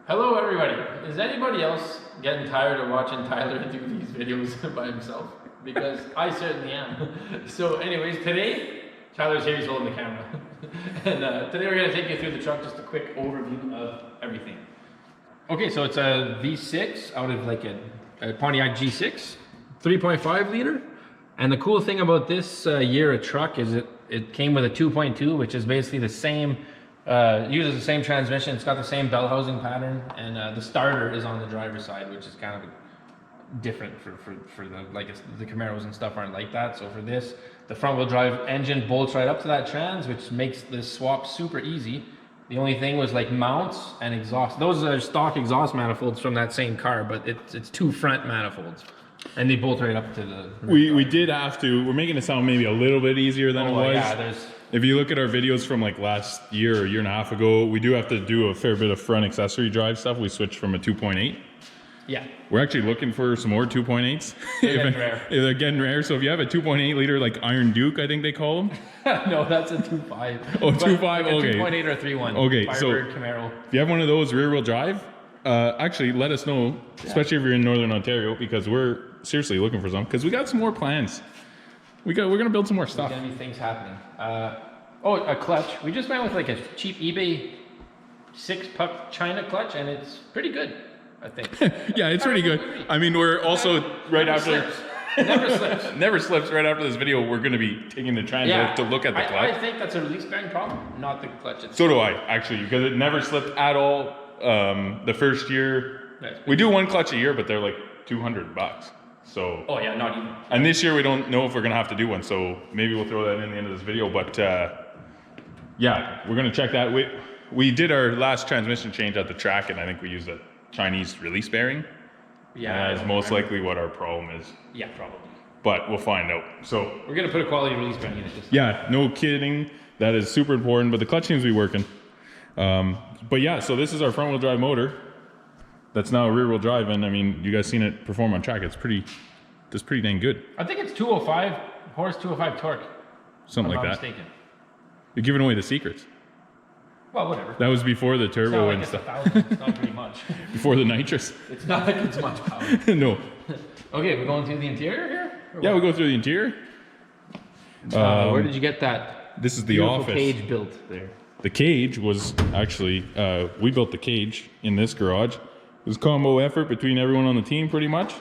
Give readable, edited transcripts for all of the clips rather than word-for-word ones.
Hello everybody. Is anybody else getting tired of watching Tyler do these videos by himself? Because I certainly am. So anyways, today, Tyler's here, he's holding the camera. And today we're going to take you through the truck, just a quick overview of everything. Okay, so it's a V6 out of like a Pontiac G6, 3.5 liter. And the cool thing about this year of truck is it came with a 2.2, which is basically the same, uses the same transmission. It's got the same bell housing pattern, and the starter is on the driver's side, which is kind of different for the, like the Camaros and stuff aren't like that. So for this, the front wheel drive engine bolts right up to that trans, which makes this swap super easy. The only thing was like mounts and exhaust. Those are stock exhaust manifolds from that same car, but it's two front manifolds. And they bolt right up to the... We did have to, we're making it sound maybe a little bit easier than it was. Yeah, if you look at our videos from like last year or year and a half ago, we do have to do a fair bit of front accessory drive stuff. We switched from a 2.8. Yeah. We're actually looking for some more 2.8s. They're getting rare. They're getting rare. So if you have a 2.8 liter, like Iron Duke, I think they call them. No, that's a 2.5. Oh, 2.5, like okay. 2.8 or 3.1. Okay, Firebird, so Camaro. if you have one of those rear wheel drive, actually let us know, especially if you're in Northern Ontario, because we're seriously looking for some, because we got some more plans. We're gonna build some more stuff. There's gonna be things happening. A clutch. We just went with like a cheap eBay 6-puck China clutch, and it's pretty good, I think. Yeah, it's pretty good. I mean, we're also right after. Never slips. Never slips. Right after this video, we're going to be taking the transit to look at the clutch. I think that's a release bearing problem, not the clutch itself. So do I, actually, because it never slipped at all. The first year, we do one clutch a year, but they're like $200. So. Oh yeah, not even. And this year we don't know if we're going to have to do one, so maybe we'll throw that in the end of this video. But yeah, we're going to check that. We did our last transmission change at the track, and I think we used a Chinese release bearing. Yeah, that's most likely what our problem is. Yeah, probably. But we'll find out. So we're gonna put a quality release bearing in it. Yeah, no kidding. That is super important. But the clutch seems to be working. But yeah, so this is our front wheel drive motor. That's now a rear wheel drive, and I mean, you guys seen it perform on track. It's pretty dang good. I think it's 205 horse, 205 torque. Something like that. Mistaken. You're giving away the secrets. Well, whatever. That was before the turbo and stuff. It's not pretty much. Before the nitrous. It's not like it's much power. No. Okay, we're going through the interior here? Yeah, we'll go through the interior. Where did you get that? This is the beautiful office. Cage built there. The cage was actually, we built the cage in this garage. It was a combo effort between everyone on the team pretty much.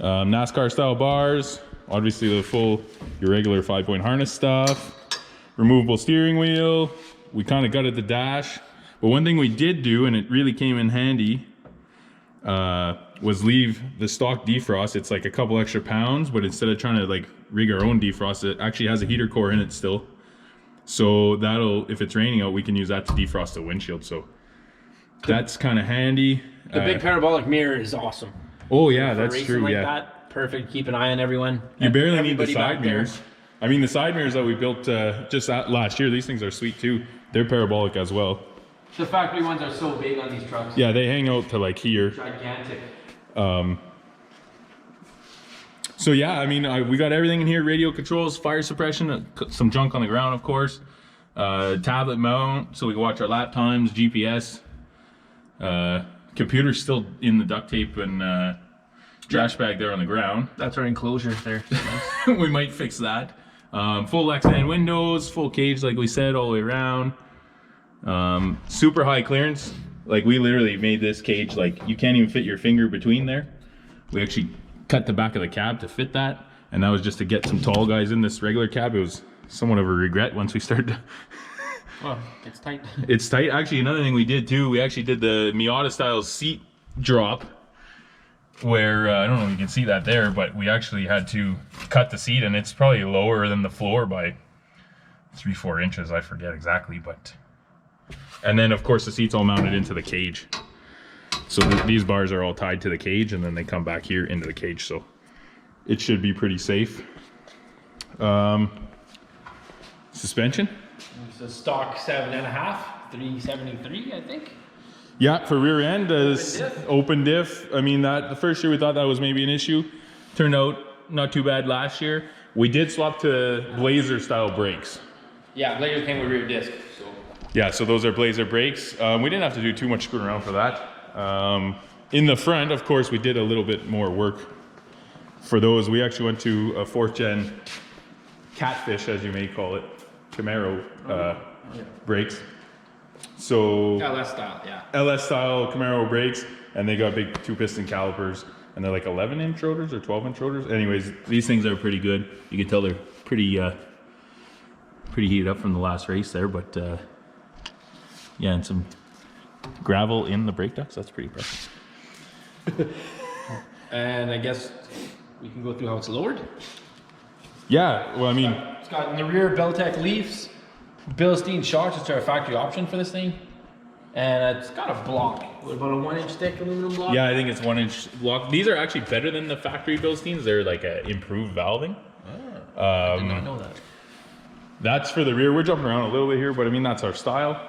NASCAR style bars, obviously your regular 5-point harness stuff, removable steering wheel. We kind of gutted the dash, but one thing we did do, and it really came in handy, was leave the stock defrost. It's like a couple extra pounds, but instead of trying to like rig our own defrost, it actually has a heater core in it still. So that'll, if it's raining out, we can use that to defrost the windshield. So that's kind of handy. The big parabolic mirror is awesome. Oh yeah, that's true. Like yeah, that, perfect. Keep an eye on everyone. You barely need the side mirrors. I mean, the side mirrors that we built just last year, these things are sweet too. They're parabolic as well. The factory ones are so big on these trucks. Yeah, they hang out to like here. Gigantic. So yeah, I mean, we got everything in here: radio controls, fire suppression, some junk on the ground, of course. Tablet mount, so we can watch our lap times, GPS. Computer's still in the duct tape and trash bag there on the ground. That's our enclosure there. We might fix that. Full Lexan windows, full cage like we said, all the way around. Super high clearance. Like we literally made this cage like you can't even fit your finger between there. We actually cut the back of the cab to fit that, and that was just to get some tall guys in this regular cab. It was somewhat of a regret once we started. Well, it's tight. It's tight. Actually, another thing we did too, we actually did the Miata style seat drop, where I don't know if you can see that there, but we actually had to cut the seat, and it's probably lower than the floor by 3-4 inches. I forget exactly, but. And then of course the seat's all mounted into the cage. So these bars are all tied to the cage, and then they come back here into the cage. So it should be pretty safe. Suspension. It's a stock 7.5, 373, I think. Yeah, for rear end, open diff. I mean, the first year we thought that was maybe an issue. Turned out not too bad last year. We did swap to Blazer style brakes. Yeah, Blazer came with rear disc. So. Yeah, so those are Blazer brakes. We didn't have to do too much screwing around for that. In the front, of course, we did a little bit more work for those. We actually went to a 4th gen catfish, as you may call it, Camaro brakes. So LS style, yeah. LS style Camaro brakes, and they got big 2-piston calipers, and they're like 11-inch rotors or 12-inch rotors. Anyways, these things are pretty good. You can tell they're pretty heated up from the last race there, but yeah, and some gravel in the brake ducts. That's pretty impressive. And I guess we can go through how it's lowered. Yeah, well, I mean, It's got in the rear Beltec leafs, Bilstein shocks, which are a factory option for this thing. And it's got a block. What about a 1-inch thick aluminum block? yeah, I think it's 1-inch block. These are actually better than the factory Bilsteins. They're like improved valving. I did not know that. That's for the rear. We're jumping around a little bit here, but I mean, that's our style.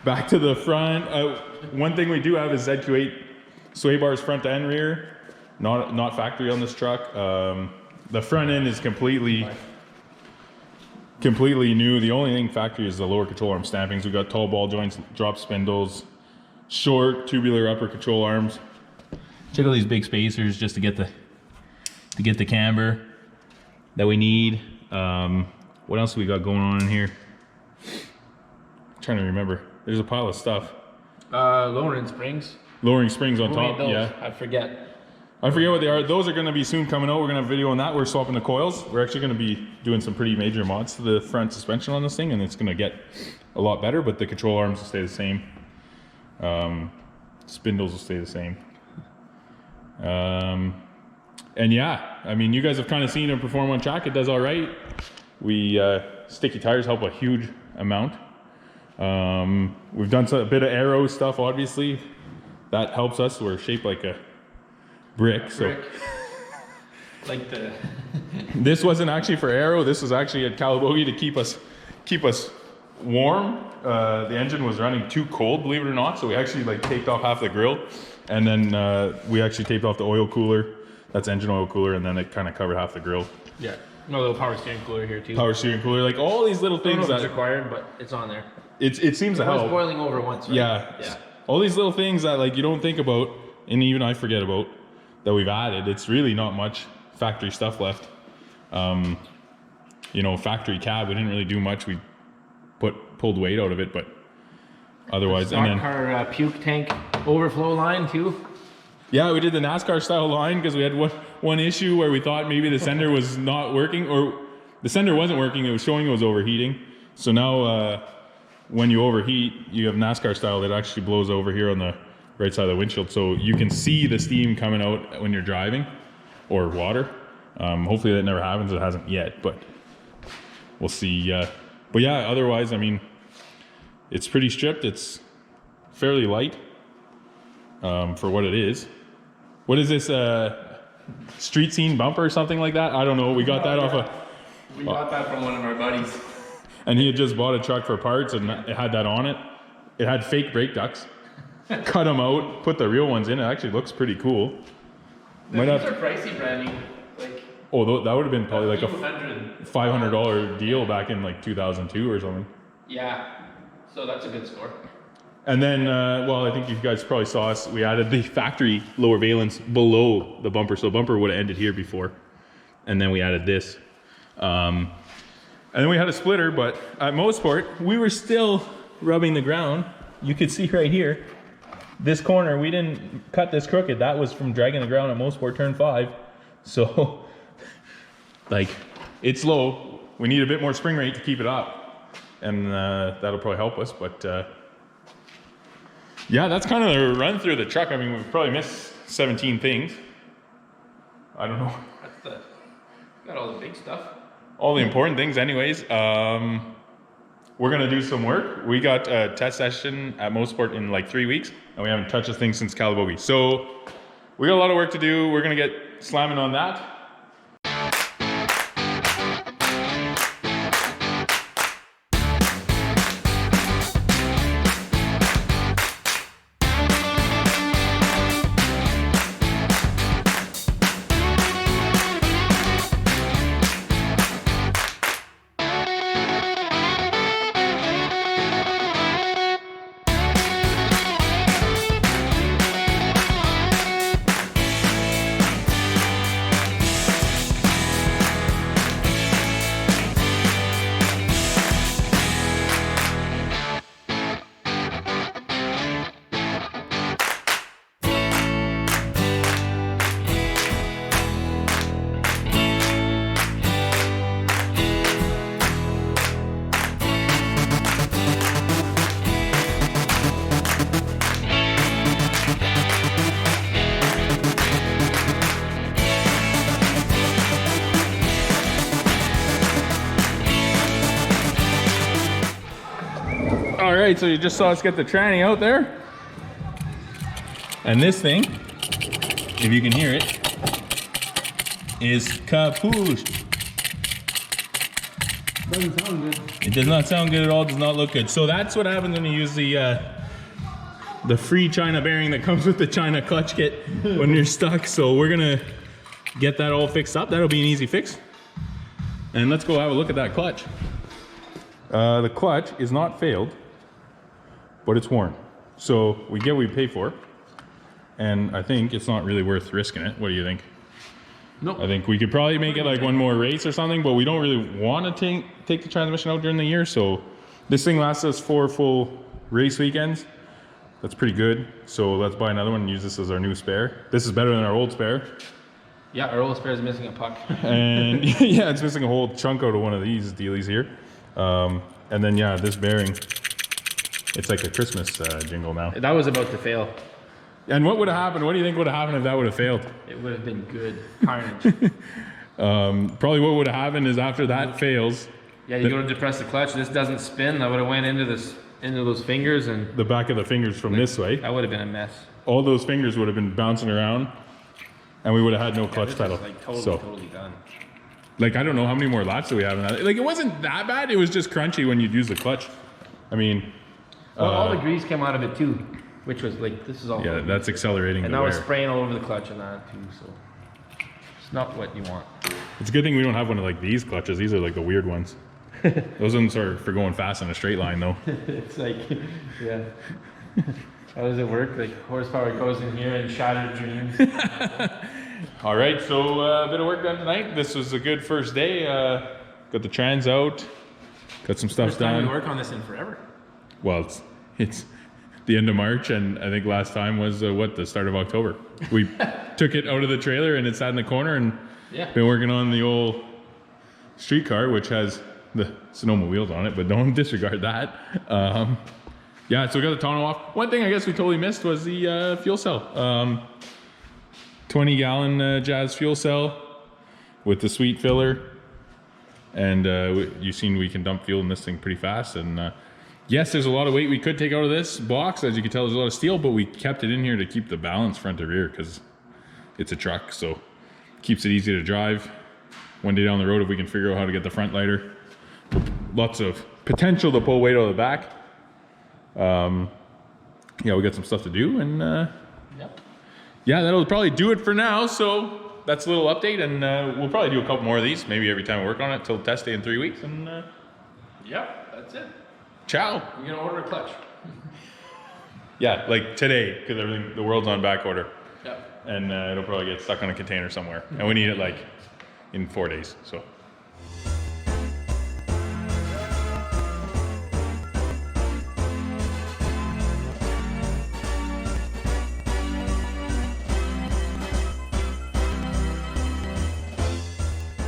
Back to the front. One thing we do have is ZQ8 sway bars front and rear. Not factory on this truck. The front end is completely new. The only thing factory is the lower control arm stampings. We've got tall ball joints, drop spindles, short tubular upper control arms. Check out these big spacers just to get the camber that we need. What else we got going on in here? I'm trying to remember. There's a pile of stuff. Lowering springs. Lowering springs on Who made top. those? Yeah. I forget. I forget what they are. Those are going to be soon coming out. We're going to have a video on that. We're swapping the coils. We're actually going to be doing some pretty major mods to the front suspension on this thing, and it's going to get a lot better, but the control arms will stay the same. Spindles will stay the same. And yeah, I mean, you guys have kind of seen it perform on track. It does all right. Sticky tires help a huge amount. We've done a bit of aero stuff, obviously. That helps us. We're shaped like a brick. So Like the this wasn't actually for aero. This was actually at Calabogie to keep us warm. The engine was running too cold, believe it or not. So we actually like taped off half the grill, and then we actually taped off the oil cooler. That's engine oil cooler, and then it kind of covered half the grill. yeah. No little power steering cooler here too. Power steering cooler, like all these little I don't know things if it's that required, but it's on there. it seems to It was help. boiling over once, right? Yeah. Yeah. All these little things that like you don't think about, and even I forget about, that we've added. It's really not much factory stuff left. You know, factory cab, we didn't really do much. We pulled weight out of it, but otherwise, and then Our puke tank overflow line too. yeah, we did the NASCAR style line because we had one issue where we thought maybe the sender was not working, or the sender wasn't working. It was showing it was overheating. So now when you overheat, you have NASCAR style that actually blows over here on the right side of the windshield, so you can see the steam coming out when you're driving, or water. Hopefully that never happens. It hasn't yet, but we'll see. But yeah, otherwise, I mean, it's pretty stripped. It's fairly light for what it is. What is this, street scene bumper or something like that? I don't know. We got that off a... We got that from one of our buddies. And he had just bought a truck for parts, and it had that on it. It had fake brake ducts. Cut them out, put the real ones in. It actually looks pretty cool. These are pricey branding. Like, Oh, that would have been probably like a $500. $500 deal back in like 2002 or something. Yeah. So that's a good score. And then, well, I think you guys probably saw us. We added the factory lower valence below the bumper. So bumper would have ended here before. And then we added this. And then we had a splitter, but at Mosport, we were still rubbing the ground. You could see right here, this corner, we didn't cut this crooked. That was from dragging the ground at Mosport turn 5. So, like, it's low. We need a bit more spring rate to keep it up. And that'll probably help us, but yeah, that's kind of the run through the truck. I mean, we've probably missed 17 things. I don't know. That's got all the big stuff. All the important things anyways. We're gonna do some work. We got a test session at Mosport in like 3 weeks, and we haven't touched this thing since Calabogie. So we got a lot of work to do. We're gonna get slamming on that. right, so you just saw us get the tranny out there. And this thing, if you can hear it, is kaput. Doesn't sound good. It does not sound good at all, does not look good. So that's what happens when you use the free China bearing that comes with the China clutch kit when you're stuck. So we're gonna get that all fixed up. That'll be an easy fix. And let's go have a look at that clutch. The clutch is not failed, but it's worn. So we get what we pay for. And I think it's not really worth risking it. What do you think? Nope. I think we could probably make it like one more race or something, but we don't really want to take the transmission out during the year. So this thing lasts us 4 full race weekends. That's pretty good. So let's buy another one and use this as our new spare. This is better than our old spare. Yeah, our old spare is missing a puck. And yeah, it's missing a whole chunk out of one of these dealies here. And then yeah, this bearing, it's like a Christmas jingle now. That was about to fail. And what would have happened? What do you think would have happened if that would have failed? It would have been good carnage. Probably what would have happened is after that fails. Yeah, you go to depress the clutch. This doesn't spin. That would have went into those fingers, and the back of the fingers from this way. that would have been a mess. All those fingers would have been bouncing around, and we would have had no clutch pedal. Like totally done. Like I don't know how many more laps do we have in that. Like it wasn't that bad. It was just crunchy when you'd use the clutch. I mean, well, all the grease came out of it too, which was like this is all. Yeah, that's accelerating. And the now wear. it's spraying all over the clutch and that too. So it's not what you want. It's a good thing we don't have one of like these clutches. These are like the weird ones. Those ones are for going fast in a straight line though. It's like, yeah. How does it work? Like horsepower goes in here and shattered dreams. All right, so a bit of work done tonight. This was a good first day. Got the trans out, got some stuff First time done. we work on this in forever. Well, it's the end of March, and I think last time was the start of October. We took it out of the trailer and it sat in the corner, and Yeah. been working on the old street car, which has the Sonoma wheels on it, but don't disregard that. Yeah, so we got the tonneau off. One thing I guess we totally missed was the fuel cell. 20 gallon Jazz fuel cell with the sweet filler. And you've seen we can dump fuel in this thing pretty fast. And yes, there's a lot of weight we could take out of this box. As you can tell, there's a lot of steel, but we kept it in here to keep the balance front to rear because it's a truck. So keeps it easy to drive. One day down the road, if we can figure out how to get the front lighter, lots of potential to pull weight out of the back. Yeah, we got some stuff to do, and Yep. yeah, that'll probably do it for now. So that's a little update, and we'll probably do a couple more of these, maybe every time we work on it, till test day in 3 weeks, and Yep, that's it. ciao. You're gonna order a clutch. Yeah, like today, because everything, the world's on back order, Yep. and it'll probably get stuck on a container somewhere, and we need it like in 4 days. So.